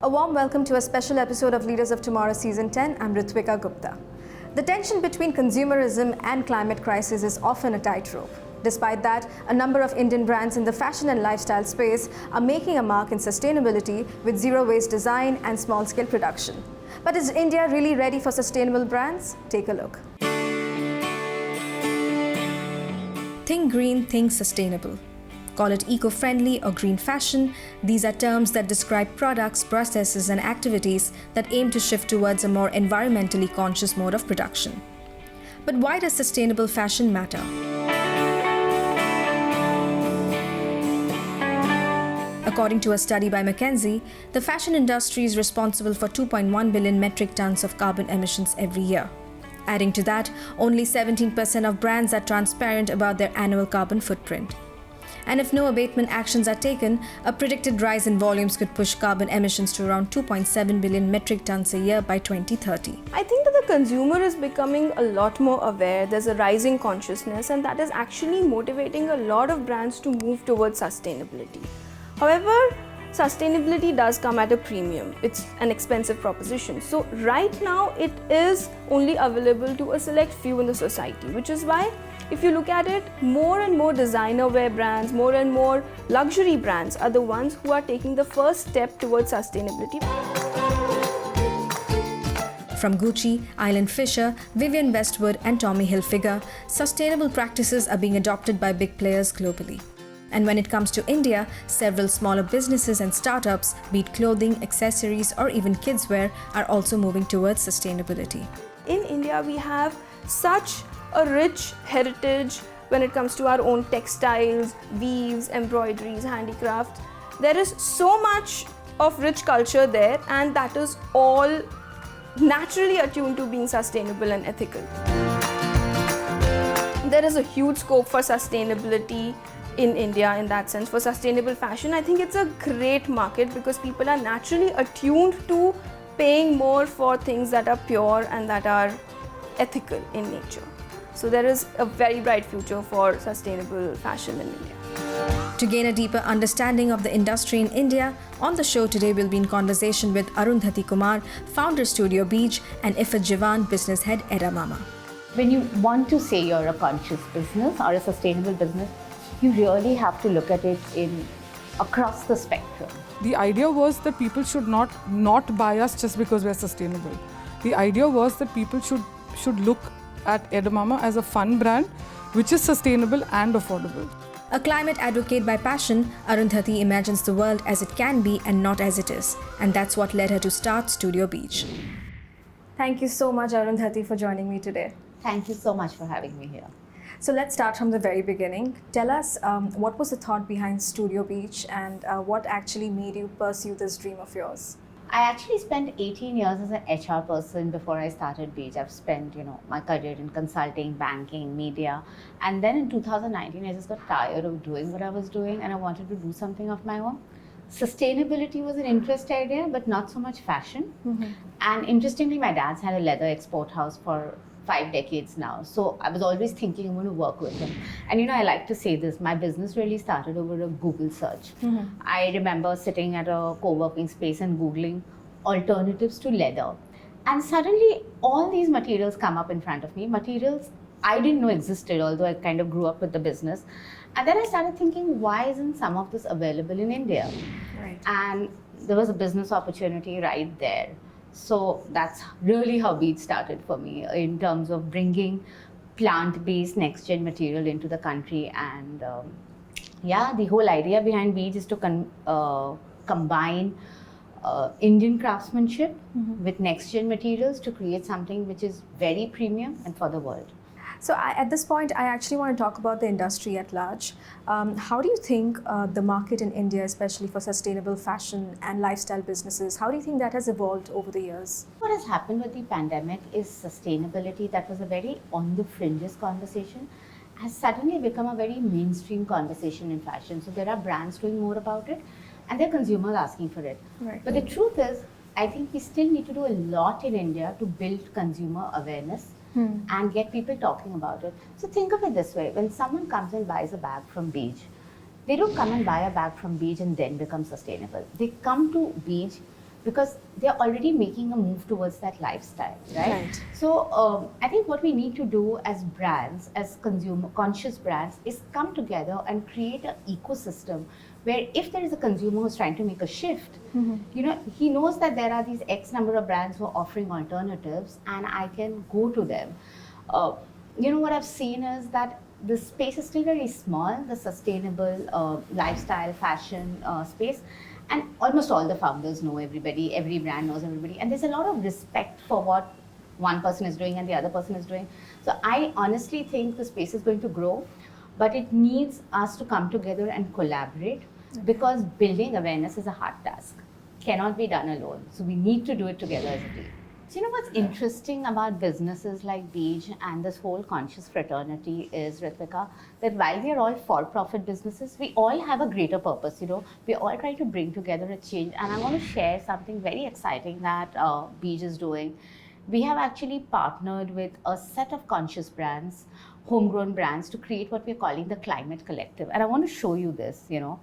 A warm welcome to a special episode of Leaders of Tomorrow Season 10. I'm Ritwika Gupta. The tension between consumerism and climate crisis is often a tightrope. Despite that, a number of Indian brands in the fashion and lifestyle space are making a mark in sustainability with zero-waste design and small-scale production. But is India really ready for sustainable brands? Take a look. Think green, think sustainable. Call it eco-friendly or green fashion, these are terms that describe products, processes and activities that aim to shift towards a more environmentally conscious mode of production. But why does sustainable fashion matter? According to a study by McKinsey, the fashion industry is responsible for 2.1 billion metric tons of carbon emissions every year. Adding to that, only 17% of brands are transparent about their annual carbon footprint. And if no abatement actions are taken, a predicted rise in volumes could push carbon emissions to around 2.7 billion metric tons a year by 2030. I think that the consumer is becoming a lot more aware. There's a rising consciousness, and that is actually motivating a lot of brands to move towards sustainability. However, sustainability does come at a premium. It's an expensive proposition. So right now it is only available to a select few in the society, which is why if you look at it, more and more designer wear brands, more and more luxury brands are the ones who are taking the first step towards sustainability. From Gucci, Island Fisher, Vivienne Westwood and Tommy Hilfiger, sustainable practices are being adopted by big players globally. And when it comes to India, several smaller businesses and startups, be it clothing, accessories or even kidswear, are also moving towards sustainability. In India, we have such a rich heritage when it comes to our own textiles, weaves, embroideries, handicraft. There is so much of rich culture there, and that is all naturally attuned to being sustainable and ethical. There is a huge scope for sustainability in India in that sense. For sustainable fashion, I think it's a great market because people are naturally attuned to paying more for things that are pure and that are ethical in nature. So there is a very bright future for sustainable fashion in India. To gain a deeper understanding of the industry in India, on the show today we'll be in conversation with Arundhati Kumar, founder Studio Beej, and Iffat Jivan, business head Edamama. When you want to say you're a conscious business or a sustainable business, you really have to look at it across the spectrum. The idea was that people should not buy us just because we're sustainable. The idea was that people should look at Edamama as a fun brand which is sustainable and affordable. A climate advocate by passion, Arundhati imagines the world as it can be and not as it is. And that's what led her to start Studio Beej. Thank you so much, Arundhati, for joining me today. Thank you so much for having me here. So let's start from the very beginning. Tell us what was the thought behind Studio Beej and what actually made you pursue this dream of yours? I actually spent 18 years as an HR person before I started Beej. I've spent, my career in consulting, banking, media. And then in 2019, I just got tired of doing what I was doing and I wanted to do something of my own. Sustainability was an interest idea, but not so much fashion. Mm-hmm. And interestingly, my dad's had a leather export house for 5 decades now. So I was always thinking I'm going to work with him. And I like to say this, my business really started over a Google search. Mm-hmm. I remember sitting at a co-working space and Googling alternatives to leather. And suddenly all these materials come up in front of me, materials I didn't know existed, although I kind of grew up with the business. And then I started thinking, why isn't some of this available in India? Right. And there was a business opportunity right there. So that's really how Beej started for me in terms of bringing plant-based next-gen material into the country. And the whole idea behind Beej is to combine Indian craftsmanship with next-gen materials to create something which is very premium and for the world. So at this point, I actually want to talk about the industry at large. How do you think the market in India, especially for sustainable fashion and lifestyle businesses, how do you think that has evolved over the years? What has happened with the pandemic is sustainability, that was a very on the fringes conversation, has suddenly become a very mainstream conversation in fashion. So there are brands doing more about it and there are consumers asking for it. Right. But the truth is, I think we still need to do a lot in India to build consumer awareness and get people talking about it. So think of it this way, when someone comes and buys a bag from Beej, they don't come and buy a bag from Beej and then become sustainable. They come to Beej because they're already making a move towards that lifestyle, right? Right. So I think what we need to do as brands, as consumer conscious brands, is come together and create an ecosystem where if there is a consumer who's trying to make a shift, you know, he knows that there are these X number of brands who are offering alternatives, and I can go to them. You know, what I've seen is that the space is still very small, the sustainable lifestyle, fashion space. And almost all the founders know everybody, every brand knows everybody. And there's a lot of respect for what one person is doing and the other person is doing. So I honestly think the space is going to grow, but it needs us to come together and collaborate, because building awareness is a hard task. Cannot be done alone. So we need to do it together as a team. So you know what's interesting about businesses like Beej and this whole conscious fraternity is, Ritwika, that while we are all for-profit businesses, we all have a greater purpose, you know. We all try to bring together a change. And I want to share something very exciting that Beej is doing. We have actually partnered with a set of conscious brands, homegrown brands, to create what we're calling the Climate Collective. And I want to show you this, you know.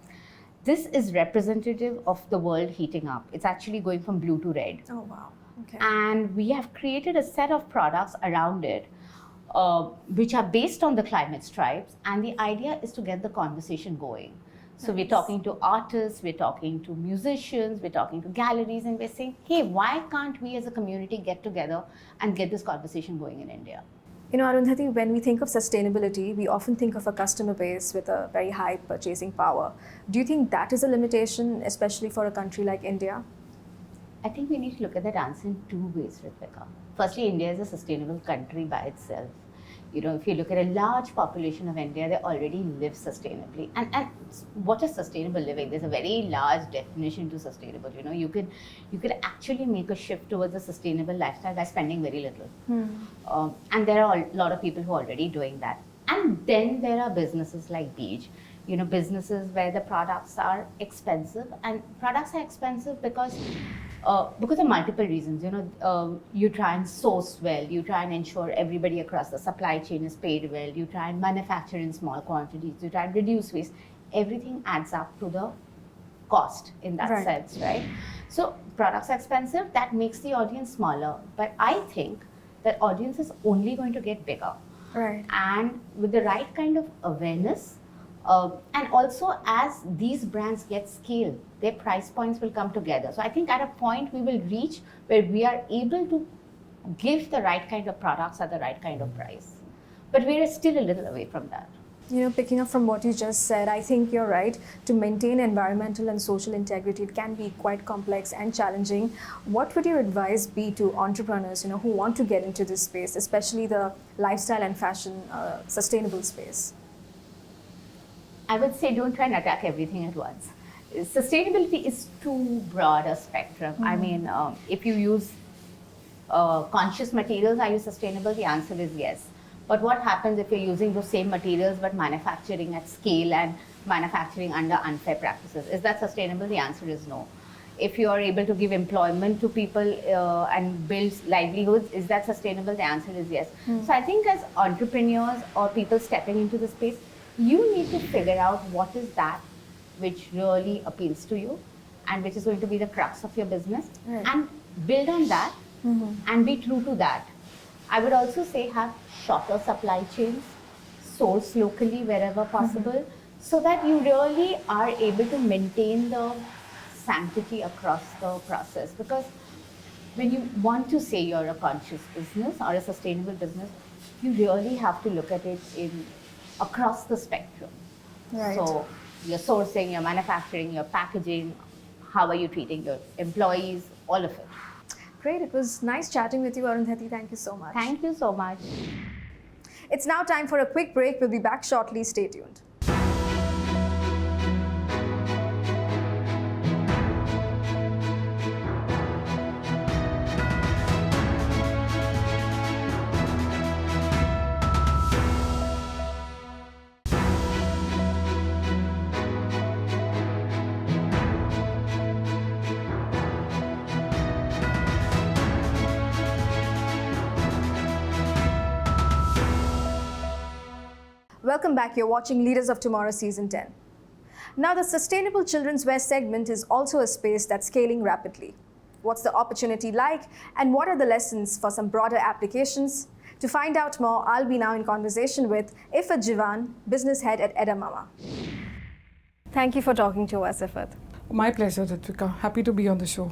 This is representative of the world heating up. It's actually going from blue to red. Oh, wow. Okay. And we have created a set of products around it, which are based on the climate stripes. And the idea is to get the conversation going. So we're talking to artists, we're talking to musicians, we're talking to galleries, and we're saying, hey, why can't we as a community get together and get this conversation going in India? You know, Arundhati, when we think of sustainability, we often think of a customer base with a very high purchasing power. Do you think that is a limitation, especially for a country like India? I think we need to look at that answer in two ways, Ritwika. Firstly, India is a sustainable country by itself. You know, if you look at a large population of India, they already live sustainably. And what is sustainable living? There's a very large definition to sustainable. You know, you could actually make a shift towards a sustainable lifestyle by spending very little. And there are a lot of people who are already doing that. And then there are businesses like Beej. You know, businesses where the products are expensive, and products are expensive because of multiple reasons. You know, you try and source well, you try and ensure everybody across the supply chain is paid well, you try and manufacture in small quantities, you try and reduce waste. Everything adds up to the cost in that sense, right? So products are expensive, that makes the audience smaller. But I think that audience is only going to get bigger. Right. And with the right kind of awareness, and also as these brands get scale, their price points will come together. So I think at a point we will reach where we are able to give the right kind of products at the right kind of price. But we are still a little away from that. You know, picking up from what you just said, I think you're right. To maintain environmental and social integrity, it can be quite complex and challenging. What would your advice be to entrepreneurs, you know, who want to get into this space, especially the lifestyle and fashion sustainable space? I would say don't try and attack everything at once. Sustainability is too broad a spectrum. I mean, if you use conscious materials, are you sustainable? The answer is yes. But what happens if you're using those same materials but manufacturing at scale and manufacturing under unfair practices? Is that sustainable? The answer is no. If you are able to give employment to people and build livelihoods, is that sustainable? The answer is yes. So I think as entrepreneurs or people stepping into the space, you need to figure out what is that which really appeals to you and which is going to be the crux of your business, and build on that and be true to that. I would also say have shorter supply chains, source locally wherever possible, so that you really are able to maintain the sanctity across the process. Because when you want to say you're a conscious business or a sustainable business, you really have to look at it across the spectrum. Right. So your sourcing, your manufacturing, your packaging, how are you treating your employees, all of it. Great. It was nice chatting with you, Arundhati. Thank you so much. Thank you so much. It's now time for a quick break. We'll be back shortly. Stay tuned. Welcome back. You're watching Leaders of Tomorrow Season 10. Now, the sustainable children's wear segment is also a space that's scaling rapidly. What's the opportunity like? And what are the lessons for some broader applications? To find out more, I'll be now in conversation with Iffat Jivan, business head at Edamama. Thank you for talking to us, Iffat. My pleasure, Ritwika. Happy to be on the show.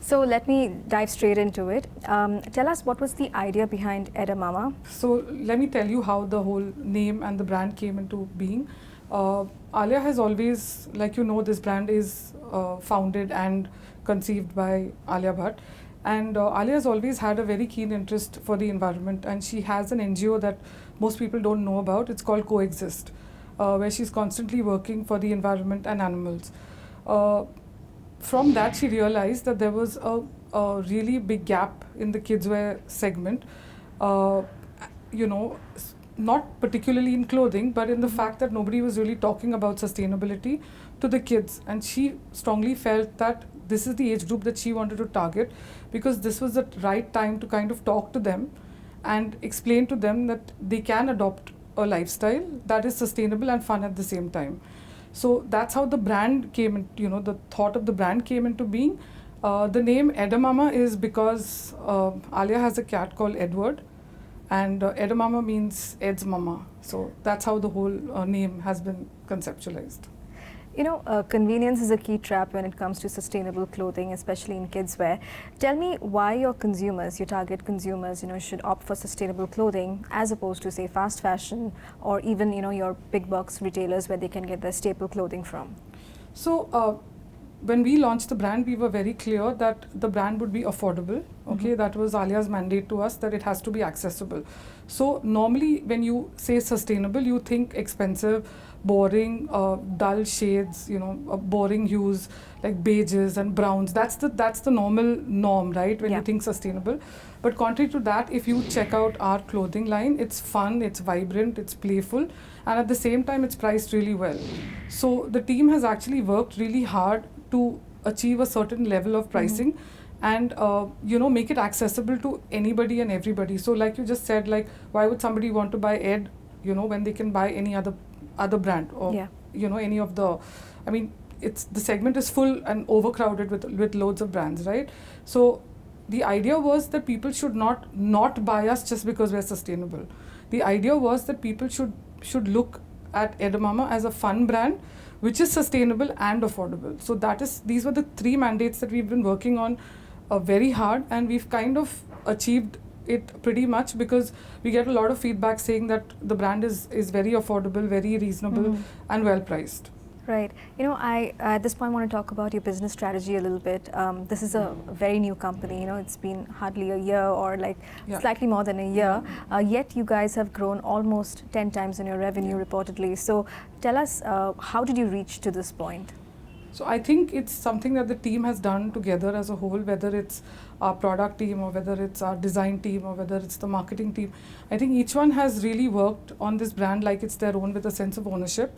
So let me dive straight into it. Tell us, what was the idea behind Edamama? So let me tell you how the whole name and the brand came into being. Alia has always, like you know, this brand is founded and conceived by Alia Bhatt. And Alia has always had a very keen interest for the environment, and she has an NGO that most people don't know about. It's called Coexist, where she's constantly working for the environment and animals. From that, she realized that there was a really big gap in the kidswear segment, you know, not particularly in clothing, but in the fact that nobody was really talking about sustainability to the kids. And she strongly felt that this is the age group that she wanted to target, because this was the right time to kind of talk to them and explain to them that they can adopt a lifestyle that is sustainable and fun at the same time. So that's how the brand came in, you know, the thought of the brand came into being. The name Edamama is because Alia has a cat called Edward, and Edamama means Ed's mama. So that's how the whole name has been conceptualized. You know, convenience is a key trap when it comes to sustainable clothing, especially in kids wear. Tell me why your consumers, your target consumers, you know, should opt for sustainable clothing as opposed to, say, fast fashion or even, you know, your big box retailers where they can get their staple clothing from. So when we launched the brand, we were very clear that the brand would be affordable. Okay, that was Alia's mandate to us, that it has to be accessible. So normally when you say sustainable, you think expensive, boring, dull shades, you know, boring hues like beiges and browns. That's the norm, right? When you think sustainable. But contrary to that, if you check out our clothing line, it's fun, it's vibrant, it's playful, and at the same time, it's priced really well. So the team has actually worked really hard to achieve a certain level of pricing and you know, make it accessible to anybody and everybody. So like you just said, like, why would somebody want to buy Ed, you know, when they can buy any other brand or you know, any of the, I mean, it's the segment is full and overcrowded with loads of brands, right? So the idea was that people should not buy us just because we're sustainable. The idea was that people should look at Edamama as a fun brand which is sustainable and affordable. So these were the three mandates that we've been working on very hard, and we've kind of achieved it pretty much, because we get a lot of feedback saying that the brand is very affordable, very reasonable and well priced. Right. You know, I at this point want to talk about your business strategy a little bit. This is a very new company, you know, it's been hardly a year or like slightly more than a year, yet you guys have grown almost 10 times in your revenue reportedly. So tell us, how did you reach to this point? So I think it's something that the team has done together as a whole, whether it's our product team or whether it's our design team or whether it's the marketing team. I think each one has really worked on this brand like it's their own, with a sense of ownership,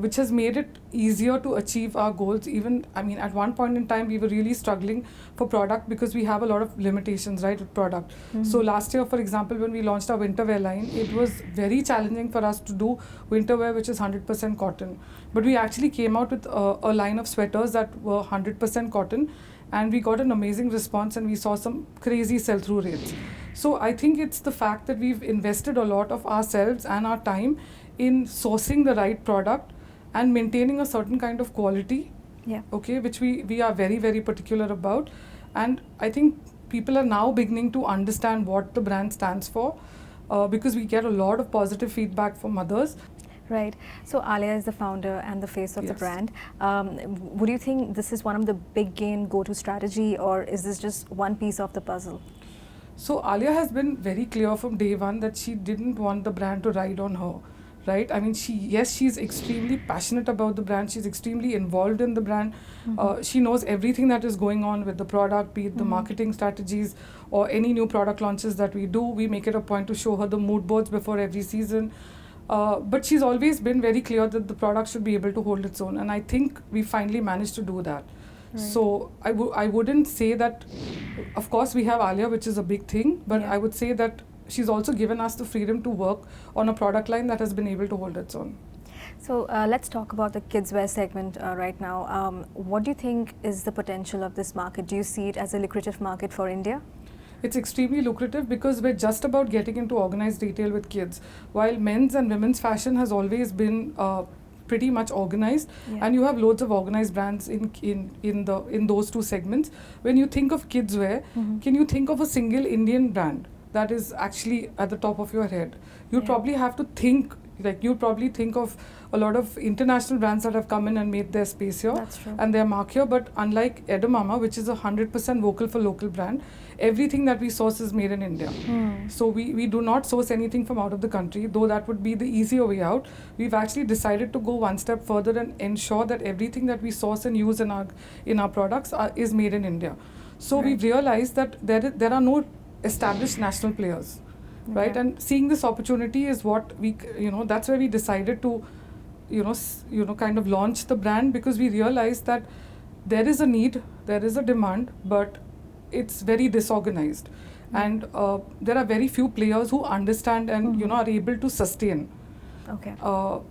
which has made it easier to achieve our goals. Even, I mean, at one point in time, we were really struggling for product because we have a lot of limitations, right, with product. So last year, for example, when we launched our winter wear line, it was very challenging for us to do winter wear which is 100% cotton. But we actually came out with a line of sweaters that were 100% cotton, and we got an amazing response and we saw some crazy sell-through rates. So I think it's the fact that we've invested a lot of ourselves and our time in sourcing the right product and maintaining a certain kind of quality, okay, which we are very, very particular about. And I think people are now beginning to understand what the brand stands for, because we get a lot of positive feedback from others. Right. So Alia is the founder and the face of the brand. Would you think this is one of the big gain go-to strategy, or is this just one piece of the puzzle? So Alia has been very clear from day one that she didn't want the brand to ride on her, right? I mean, she's extremely passionate about the brand. She's extremely involved in the brand. She knows everything that is going on with the product, be it the marketing strategies or any new product launches that we do. We make it a point to show her the mood boards before every season. But she's always been very clear that the product should be able to hold its own, and I think we finally managed to do that. Right. So I wouldn't say that, of course we have Alia, which is a big thing, but I would say that she's also given us the freedom to work on a product line that has been able to hold its own. So let's talk about the kidswear segment right now. What do you think is the potential of this market? Do you see it as a lucrative market for India? It's extremely lucrative because we're just about getting into organized retail with kids. While men's and women's fashion has always been pretty much organized, and you have loads of organized brands in those two segments. When you think of kidswear, can you think of a single Indian brand that is actually at the top of your head? You'd probably have to think, like you'd probably think of a lot of international brands that have come in and made their space here and their mark here. But unlike Edamama, which is a 100% vocal for local brand, everything that we source is made in India. So we do not source anything from out of the country, though that would be the easier way out. We've actually decided to go one step further and ensure that everything that we source and use in our products is made in India. So we've realized that there are no established national players. Right, and seeing this opportunity is what we, that's where we decided to, kind of launch the brand, because we realized that there is a need, there is a demand, but it's very disorganized, and there are very few players who understand and are able to sustain. Okay.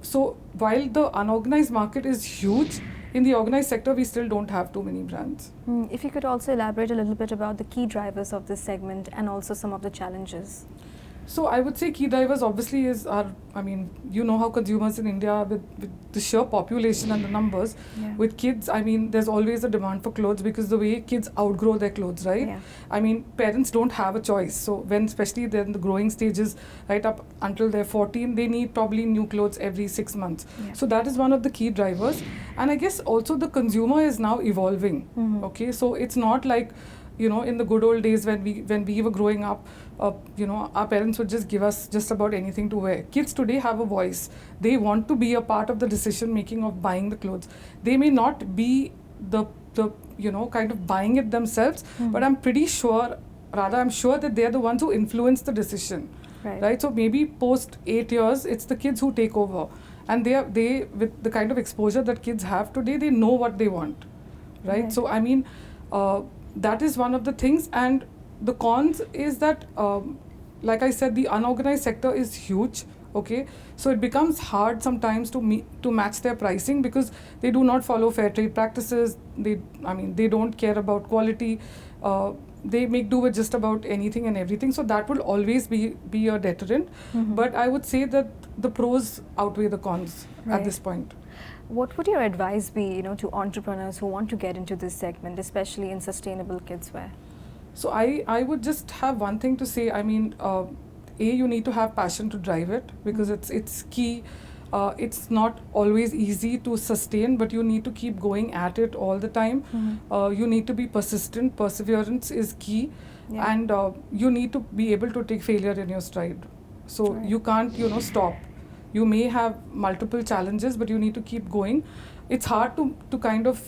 So while the unorganized market is huge, in the organized sector we still don't have too many brands. If you could also elaborate a little bit about the key drivers of this segment and also some of the challenges. So I would say key drivers obviously is how consumers in India with the sheer population and the numbers, with kids, there's always a demand for clothes because the way kids outgrow their clothes, right? Parents don't have a choice. So especially they're in the growing stages, right up until they're 14, they need probably new clothes every 6 months. So that is one of the key drivers. And I guess also the consumer is now evolving, okay? So it's not like, in the good old days when we were growing up, our parents would just give us just about anything to wear. Kids today have a voice. They want to be a part of the decision making of buying the clothes. They may not be the kind of buying it themselves, but I'm sure that they're the ones who influence the decision. Right? So maybe post 8 years, it's the kids who take over. And they with the kind of exposure that kids have today, they know what they want. Right? So that is one of the things. And the cons is that, like I said, the unorganized sector is huge. Okay, so it becomes hard sometimes to match their pricing because they do not follow fair trade practices. They don't care about quality. They make do with just about anything and everything. So that will always be a deterrent. But I would say that the pros outweigh the cons at this point. What would your advice be, to entrepreneurs who want to get into this segment, especially in sustainable kidswear? So I would just have one thing to say. You need to have passion to drive it because it's key. It's not always easy to sustain, but you need to keep going at it all the time. You need to be persistent. Perseverance is key. And you need to be able to take failure in your stride. So you can't, stop. You may have multiple challenges, but you need to keep going. It's hard to kind of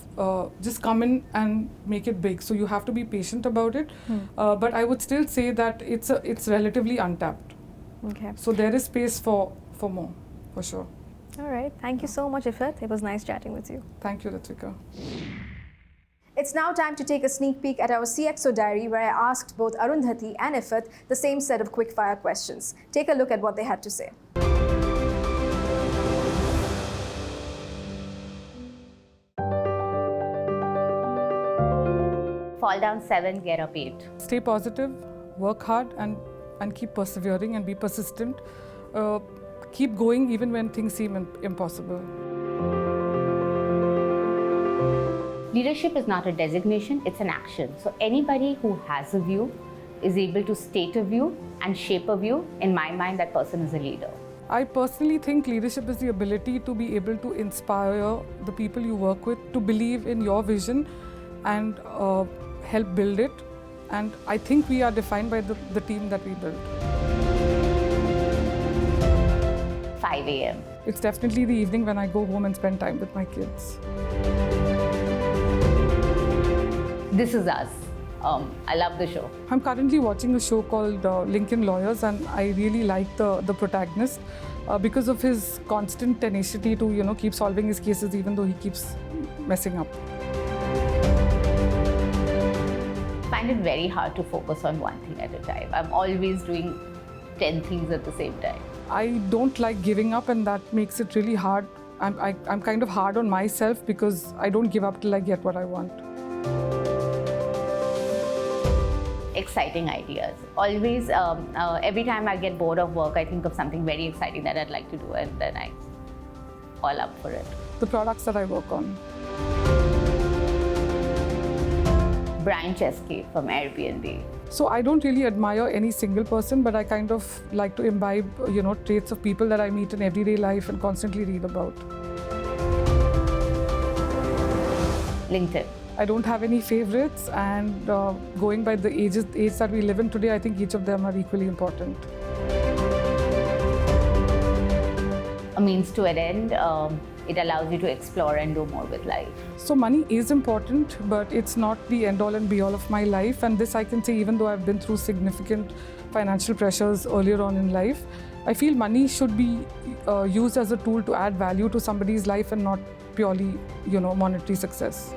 just come in and make it big. So you have to be patient about it. But I would still say that it's relatively untapped. Okay. So there is space for more, for sure. All right. Thank you so much, Iffat. It was nice chatting with you. Thank you, Ritwika. It's now time to take a sneak peek at our CXO diary, where I asked both Arundhati and Iffat the same set of quick-fire questions. Take a look at what they had to say. Fall down 7, get up 8. Stay positive, work hard, and keep persevering and be persistent. Keep going even when things seem impossible. Leadership is not a designation, it's an action. So anybody who has a view is able to state a view and shape a view. In my mind, that person is a leader. I personally think leadership is the ability to be able to inspire the people you work with to believe in your vision and help build it. And I think we are defined by the team that we build. 5 a.m. It's definitely the evening when I go home and spend time with my kids. This is us. I love the show. I'm currently watching a show called Lincoln Lawyers, and I really like the protagonist because of his constant tenacity to keep solving his cases even though he keeps messing up. I find it very hard to focus on one thing at a time. I'm always doing 10 things at the same time. I don't like giving up, and that makes it really hard I'm kind of hard on myself because I don't give up till I get what I want. Exciting ideas. Always, every time I get bored of work, I think of something very exciting that I'd like to do, and then I all up for it. The products that I work on. Branch escape from Airbnb. So I don't really admire any single person, but I kind of like to imbibe, traits of people that I meet in everyday life and constantly read about. LinkedIn. I don't have any favorites, and going by the age that we live in today, I think each of them are equally important. A means to an end. It allows you to explore and do more with life. So money is important, but it's not the end-all and be-all of my life. And this I can say even though I've been through significant financial pressures earlier on in life. I feel money should be used as a tool to add value to somebody's life and not purely, monetary success.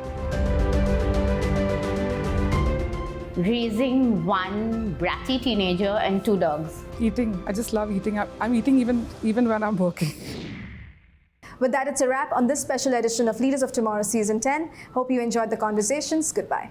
Raising one bratty teenager and 2 dogs. Eating. I just love eating. I'm eating even when I'm working. With that, it's a wrap on this special edition of Leaders of Tomorrow Season 10. Hope you enjoyed the conversations. Goodbye.